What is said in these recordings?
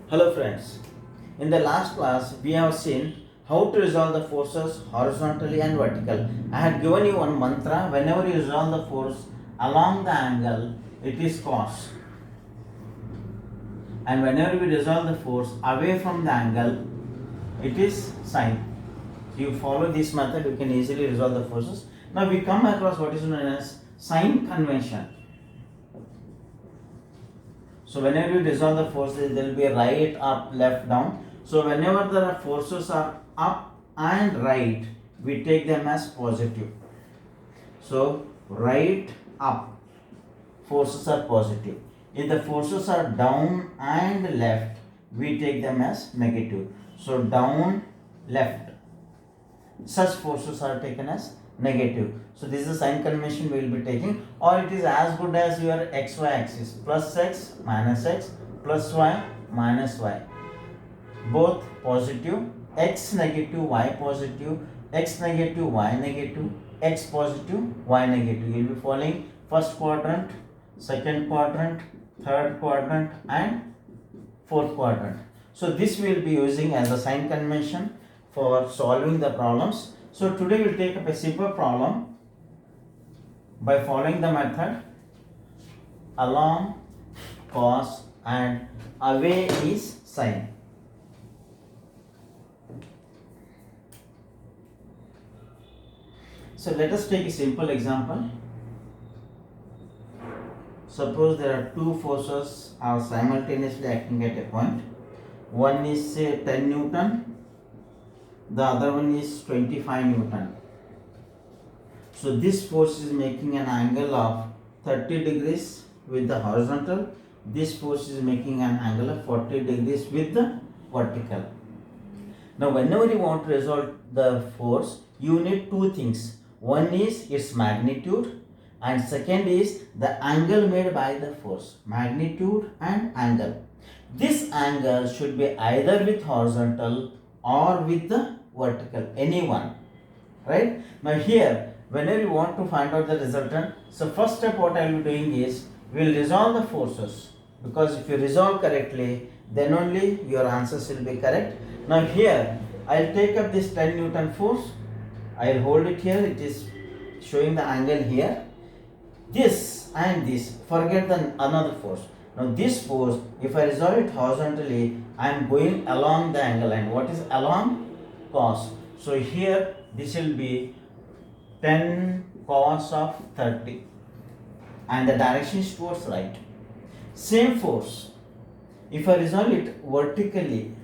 Hello friends, in the last class we have seen how to resolve the forces horizontally and vertical. I had given you one mantra. Whenever you resolve the force along the angle, it is cos, and whenever we resolve the force away from the angle, it is sine. You follow this method, you can easily resolve the forces. Now we come across what is known as sign convention. So whenever you resolve the forces, there will be a right, up, left, down. So whenever the forces are up and right, we take them as positive. So right, up, forces are positive. If the forces are down and left, we take them as negative. So down, left, such forces are taken as negative. So this is the sign convention we will be taking, or it is as good as your xy axis, plus x minus x plus y minus y, both positive, x negative y positive, x negative y negative, x positive y negative. You will be following first quadrant, second quadrant, third quadrant and fourth quadrant. So this we will be using as a sign convention for solving the problems. So today we will take up a simple problem by following the method along cos and away is sine. So let us take a simple example. Suppose there are two forces are simultaneously acting at a point. One is say 10 Newton, the other one is 25 Newton. So this force is making an angle of 30 degrees with the horizontal. This force is making an angle of 40 degrees with the vertical. Now whenever you want to resolve the force, you need two things. One is its magnitude and second is the angle made by the force. Magnitude and angle. This angle should be either with horizontal or with the vertical, any one, right? Now here, whenever you want to find out the resultant, so first step what I will be doing is, we will resolve the forces, because if you resolve correctly, then only your answers will be correct. Now here, I will take up this 10 Newton force, I will hold it here, it is showing the angle here. This and this, forget the another force. Now this force, if I resolve it horizontally, I am going along the angle line. What is along? Cos. So here this will be 10 cos of 30 and the direction is towards right. Same force, if I resolve it vertically,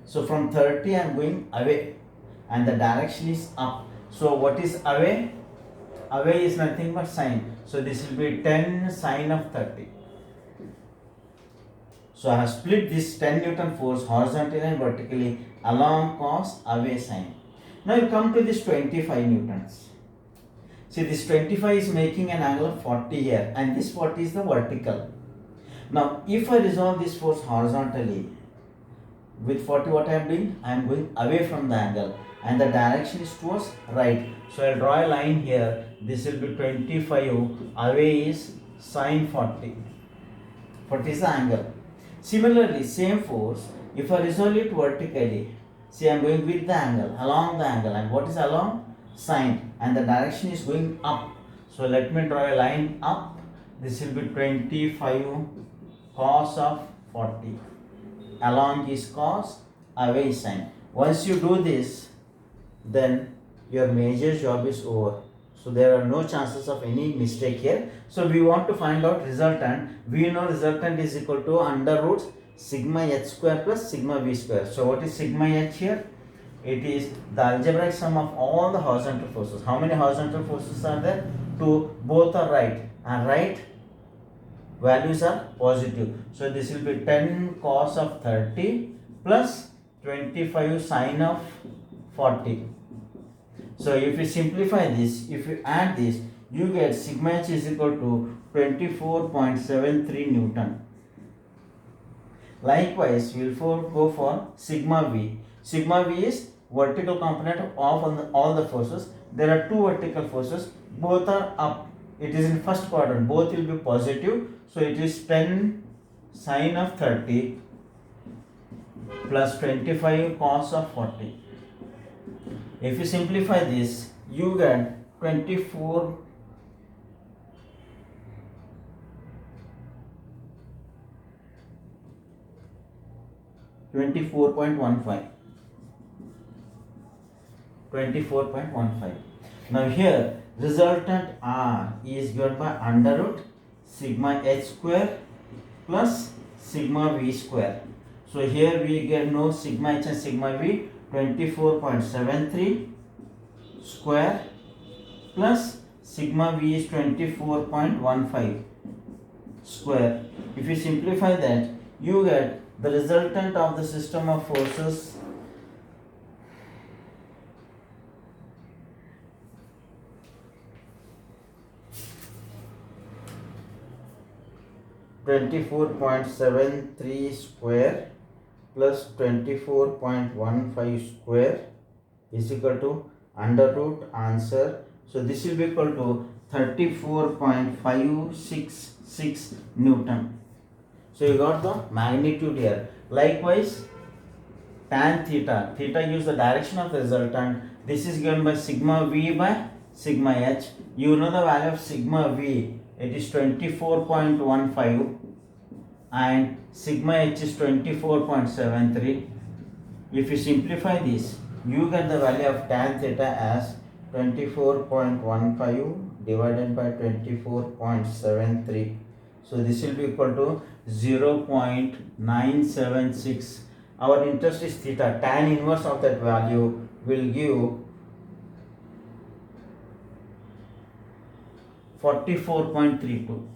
so from 30 I am going away and the direction is up. So what is away? Away is nothing but sine. So this will be 10 sine of 30. So I have split this 10 Newton force horizontally and vertically along cos, away sine. Now you come to this 25 Newtons. See, this 25 is making an angle of 40 here and this 40 is the vertical. Now if I resolve this force horizontally, with 40 what I am doing? I am going away from the angle and the direction is towards right. So I will draw a line here. This will be 25, away is sine 40. 40 is the angle. Similarly, same force, if I resolve it vertically, see I am going with the angle, along the angle, and what is along? Sine, and the direction is going up. So let me draw a line up. This will be 25 cos of 40. Along is cos, away is sine. Once you do this, then your major job is over. So there are no chances of any mistake here. So we want to find out resultant. We know resultant is equal to under root sigma h square plus sigma v square. So what is sigma h here? It is the algebraic sum of all the horizontal forces. How many horizontal forces are there? 2. Both are right, and right values are positive. So this will be 10 cos of 30 plus 25 sine of 40. So if you simplify this, if you add this, you get sigma h is equal to 24.73 Newton. Likewise, we will go for sigma v. Sigma v is vertical component of all the forces. There are two vertical forces, both are up. It is in first quadrant, both will be positive. So it is 10 sine of 30 plus 25 cos of 40. If you simplify this, you get 24.15. Now here resultant R is given by under root sigma h square plus sigma v square. So here we get no sigma h and sigma v. 24.73 square plus sigma v is 24.15 square. If you simplify that, you get the resultant of the system of forces (24.73 square plus 24.15 square is equal to under root answer. So this will be equal to 34.566 Newton. So you got the magnitude here. Likewise, tan theta. Theta gives the direction of the resultant. This is given by sigma v by sigma h. You know the value of sigma v. It is 24.15 and sigma h is 24.73. If you simplify this, you get the value of tan theta as 24.15 divided by 24.73. So this will be equal to 0.976. Our interest is theta. Tan inverse of that value will give 44.32.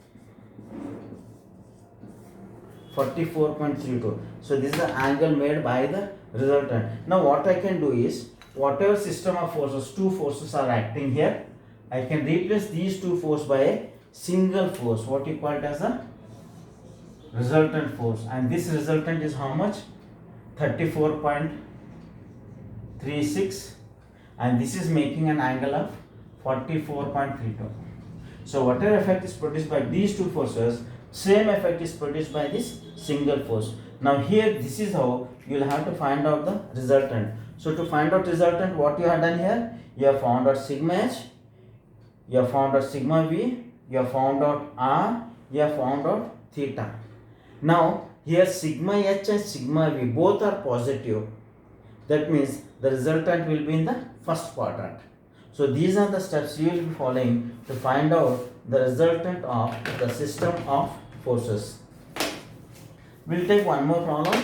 44.32. So this is the angle made by the resultant. Now what I can do is, whatever system of forces, two forces are acting here, I can replace these two forces by a single force, what you call it as a resultant force, and this resultant is how much? 34.36, and this is making an angle of 44.32. So whatever effect is produced by these two forces, same effect is produced by this single force. Now here this is how you will have to find out the resultant. So to find out resultant, what you have done here, you have found out sigma h, you have found out sigma v, you have found out r, you have found out theta. Now here sigma h and sigma v both are positive. That means the resultant will be in the first quadrant. So these are the steps you will be following to find out the resultant of the system of forces. We'll take one more problem.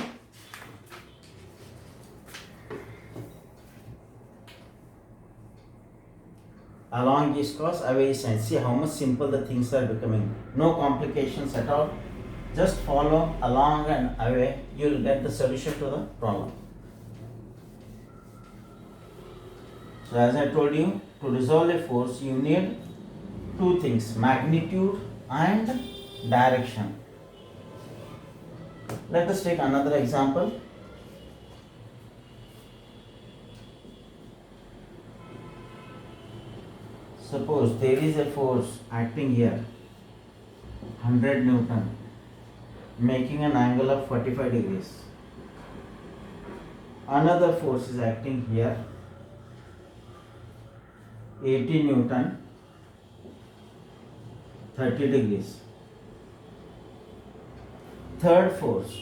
Along this course, away and see how much simple the things are becoming. No complications at all. Just follow along and away. You will get the solution to the problem. So as I told you, to resolve a force, you need two things: magnitude and direction. Let us take another example. Suppose there is a force acting here, 100 Newton, making an angle of 45 degrees. Another force is acting here, 80 Newton, 30 degrees. Third force,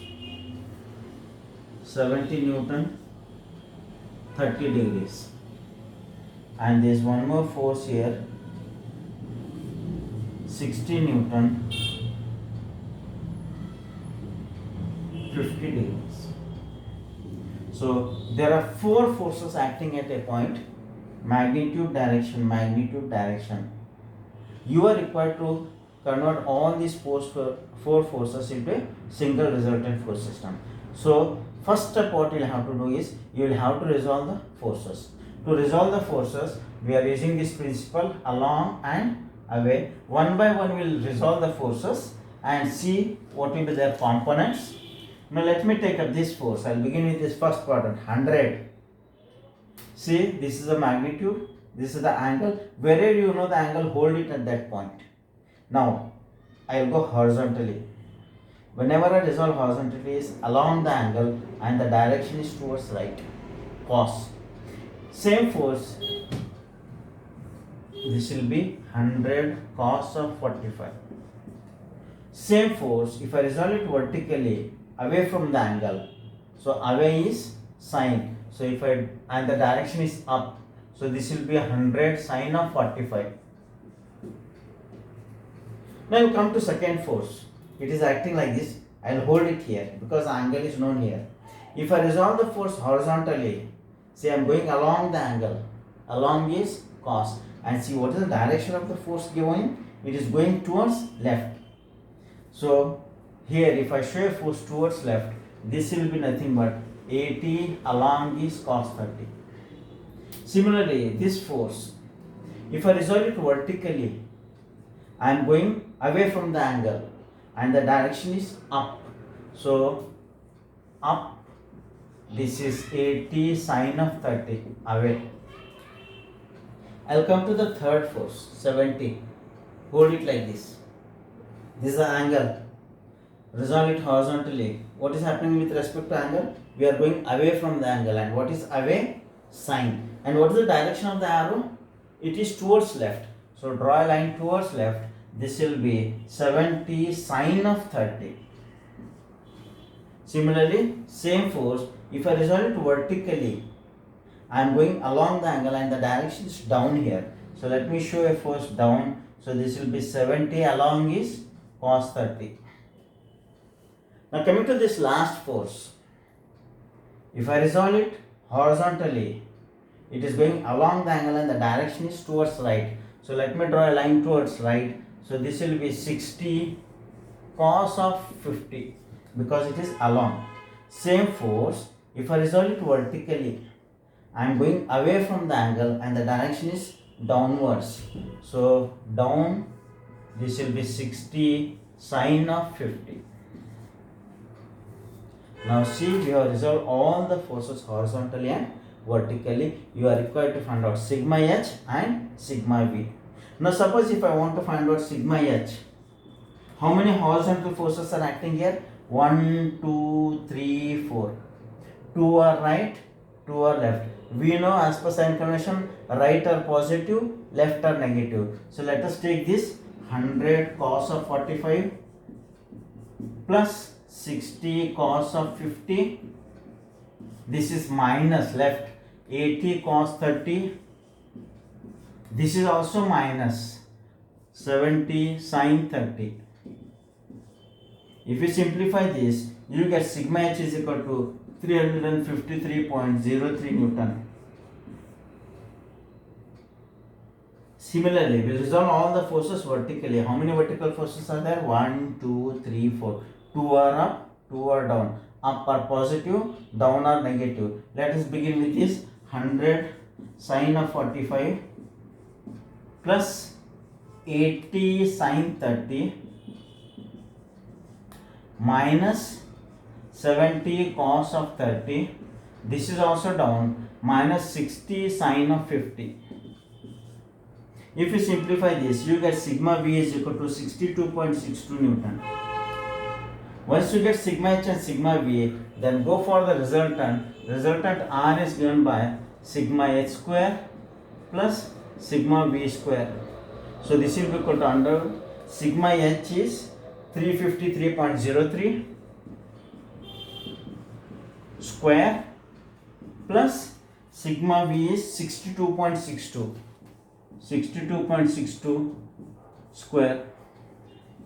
70 Newton, 30 degrees. And there is one more force here, 60 Newton, 50 degrees. So there are four forces acting at a point: magnitude, direction, magnitude, direction. You are required to convert all these four forces into a single resultant force system. So first step what you will have to do is, you will have to resolve the forces. To resolve the forces, we are using this principle along and away. One by one we will resolve the forces and see what will be their components. Now let me take up this force. I will begin with this first quadrant, 100. See, this is the magnitude, this is the angle. Wherever you know the angle, hold it at that point. Now I will go horizontally. Whenever I resolve horizontally is along the angle and the direction is towards right, cos. Same force, this will be 100 cos of 45. Same force, if I resolve it vertically away from the angle, so away is sine, so if I, and the direction is up, so this will be 100 sine of 45. Now you come to second force. It is acting like this. I will hold it here because the angle is known here. If I resolve the force horizontally, see I am going along the angle. Along is cos. And see what is the direction of the force going? It is going towards left. So here if I show a force towards left, this will be nothing but 80 along is cos 30. Similarly, this force, if I resolve it vertically, I am going away from the angle and the direction is up. So up, this is 80 sine of 30 away. I'll come to the third force, 70. Hold it like this. This is the angle. Resolve it horizontally. What is happening with respect to angle? We are going away from the angle, and what is away? Sine. And what is the direction of the arrow? It is towards left. So draw a line towards left. This will be 70 sine of 30. Similarly, same force, if I resolve it vertically, I am going along the angle and the direction is down here. So let me show a force down. So this will be 70 along is cos 30. Now coming to this last force, if I resolve it horizontally, it is going along the angle and the direction is towards right. So let me draw a line towards right. So this will be 60 cos of 50 because it is along. Same force, if I resolve it vertically, I am going away from the angle and the direction is downwards. So down, this will be 60 sine of 50. Now see, we have resolved all the forces horizontally and vertically. You are required to find out sigma h and sigma v. Now suppose if I want to find out sigma h, how many horizontal forces are acting here? 1, 2, 3, 4. 2 are right, 2 are left. We know as per sign convention, right are positive, left are negative. So let us take this 100 cos of 45 plus 60 cos of 50. This is minus left 80 cos 30. This is also minus 70 sin 30. If you simplify this, you get sigma h is equal to 353.03 Newton. Similarly, we resolve all the forces vertically. How many vertical forces are there? 1, 2, 3, 4. 2 are up, 2 are down. Up are positive, down are negative. Let us begin with this 100 sine of 45 plus 80 sine 30 minus 70 cos of 30. This is also down, minus 60 sine of 50. If you simplify this, you get sigma v is equal to 62.62 Newton. Once you get sigma h and sigma v, then go for the resultant. Resultant R is given by sigma h square plus sigma v square. So this will be equal to under sigma h is 353.03 square plus sigma v is 62.62 square.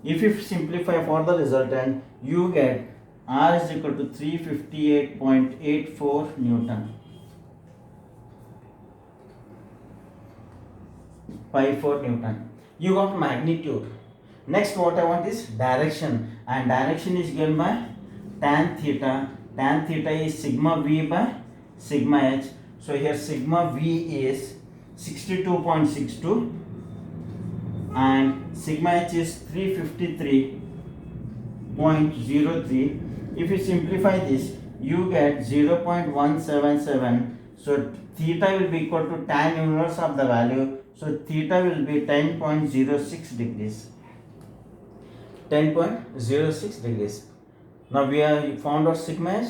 If you simplify for the resultant, you get R is equal to 358.84 Newton. Pi 4 Newton. You got magnitude. Next what I want is direction, and direction is given by tan theta. Tan theta is sigma v by sigma h. So here sigma v is 62.62 and sigma h is 353.03. If you simplify this, you get 0.177. So theta will be equal to tan inverse of the value. So theta will be 10.06 degrees. 10.06 degrees. Now we have found out sigma h,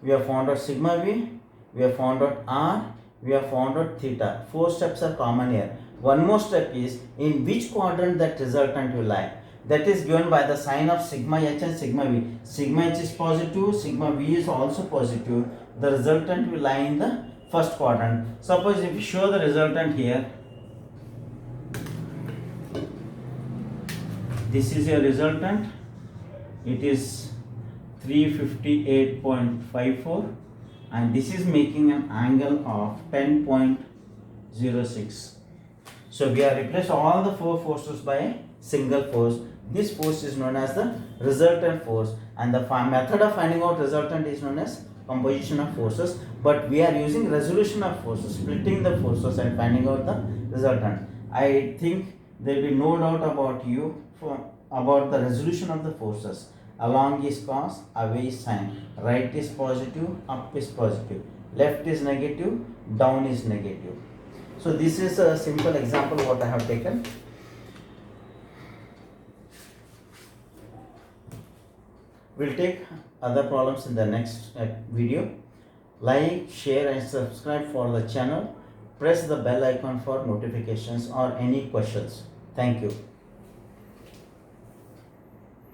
we have found out sigma v, we have found out r, we have found out theta. 4 steps are common here. One more step is in which quadrant that resultant will lie. That is given by the sign of sigma h and sigma v. Sigma h is positive, sigma v is also positive. The resultant will lie in the first quadrant. Suppose if you show the resultant here, this is your resultant. It is 358.54 and this is making an angle of 10.06. So we have replaced all the 4 forces by a single force. This force is known as the resultant force, and the method of finding out resultant is known as composition of forces, but we are using resolution of forces, splitting the forces and finding out the resultant. I think there will be no doubt about the resolution of the forces. Along is cos, away is sine, right is positive, up is positive, left is negative, down is negative. So this is a simple example what I have taken. We'll take other problems in the next video. Like, share and subscribe for the channel. Press the bell icon for notifications or any questions. Thank you.